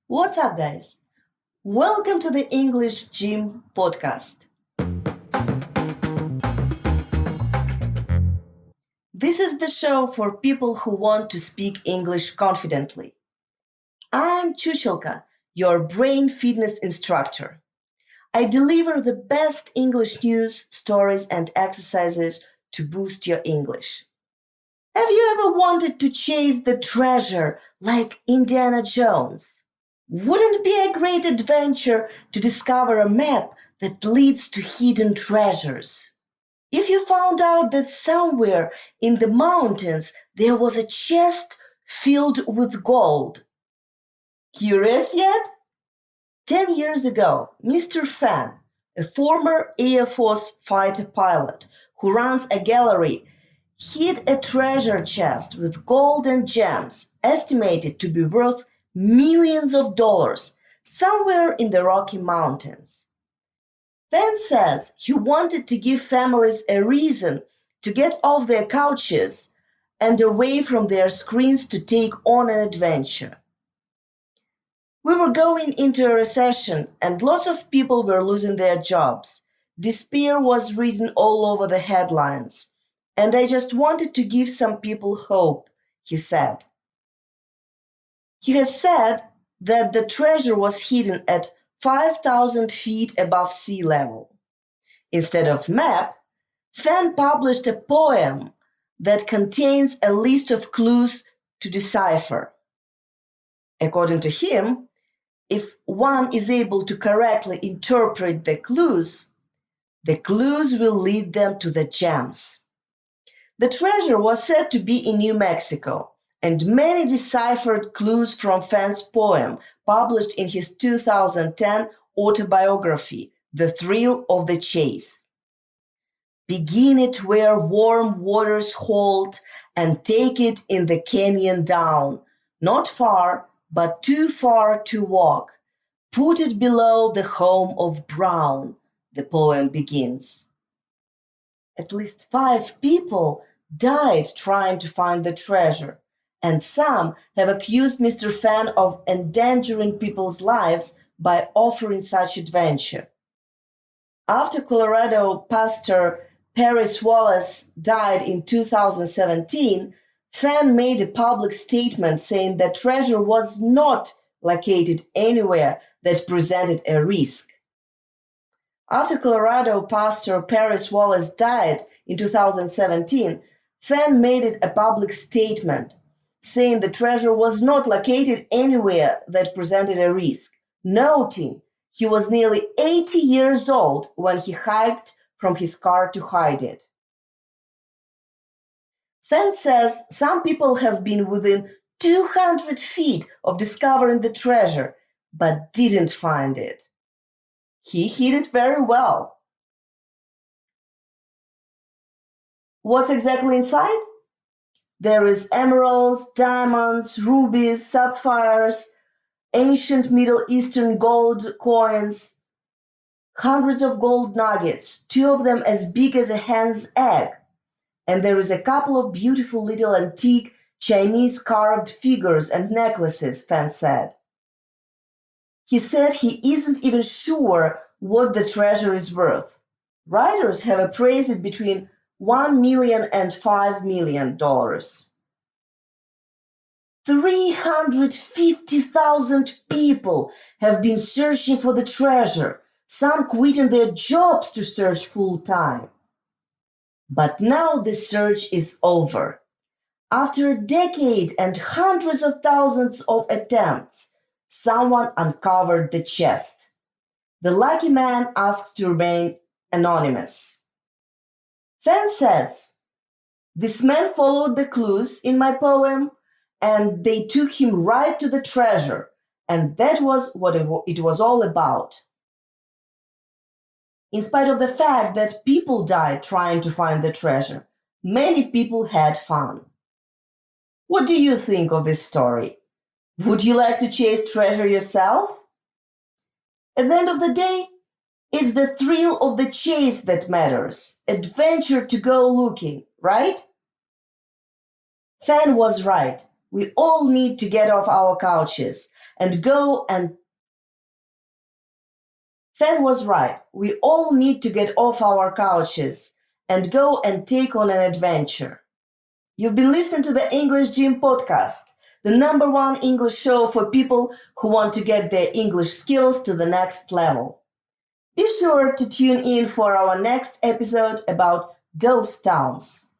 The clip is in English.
What's up, guys? Welcome to the English Gym podcast. This is the show for people who want to speak English confidently. I'm Chuchelka, your brain fitness instructor. I deliver the best English news, stories, and exercises to boost your English. Have you ever wanted to chase the treasure like Indiana Jones? Wouldn't it be a great adventure to discover a map that leads to hidden treasures? If you found out that somewhere in the mountains there was a chest filled with gold. Curious yet? 10 years ago, Mr. Fan, a former Air Force fighter pilot who runs a gallery, hid a treasure chest with gold and gems estimated to be worth millions of dollars somewhere in the Rocky Mountains. Fan says he wanted to give families a reason to get off their couches and away from their screens to take on an adventure. We were going into a recession and lots of people were losing their jobs. Despair was written all over the headlines. And I just wanted to give some people hope, he said. He has said that the treasure was hidden at 5,000 feet above sea level. Instead of map, Fan published a poem that contains a list of clues to decipher. According to him, if one is able to correctly interpret the clues will lead them to the gems. The treasure was said to be in New Mexico, and many deciphered clues from Fan's poem, published in his 2010 autobiography, The Thrill of the Chase. Begin it where warm waters hold, and take it in the canyon down, not far, but too far to walk. Put it below the home of Brown, the poem begins. At least 5 people died trying to find the treasure, and some have accused Mr. Fan of endangering people's lives by offering such adventure. After Colorado pastor Paris Wallace died in 2017, Fan made a public statement saying that treasure was not located anywhere that presented a risk. After Colorado pastor Paris Wallace died in 2017, Fan made it a public statement saying the treasure was not located anywhere that presented a risk, noting he was nearly 80 years old when he hiked from his car to hide it. Fan says some people have been within 200 feet of discovering the treasure, but didn't find it. He hid it very well. What's exactly inside? There is emeralds, diamonds, rubies, sapphires, ancient Middle Eastern gold coins, hundreds of gold nuggets, 2 of them as big as a hen's egg. And there is a couple of beautiful little antique Chinese carved figures and necklaces, Fan said. He said he isn't even sure what the treasure is worth. Writers have appraised it between $1 million and $5 million. 350,000 people have been searching for the treasure, some quitting their jobs to search full time. But now the search is over. After a decade and hundreds of thousands of attempts, someone uncovered the chest. The lucky man asked to remain anonymous. Fan says, this man followed the clues in my poem, and they took him right to the treasure, and that was what it was all about. In spite of the fact that people died trying to find the treasure, many people had fun. What do you think of this story? Would you like to chase treasure yourself? At the end of the day, it's the thrill of the chase that matters. Adventure to go looking, right? Fan was right. We all need to get off our couches and go and Fan was right. We all need to get off our couches and go and take on an adventure. You've been listening to the English Gym podcast, the number one English show for people who want to get their English skills to the next level. Be sure to tune in for our next episode about ghost towns.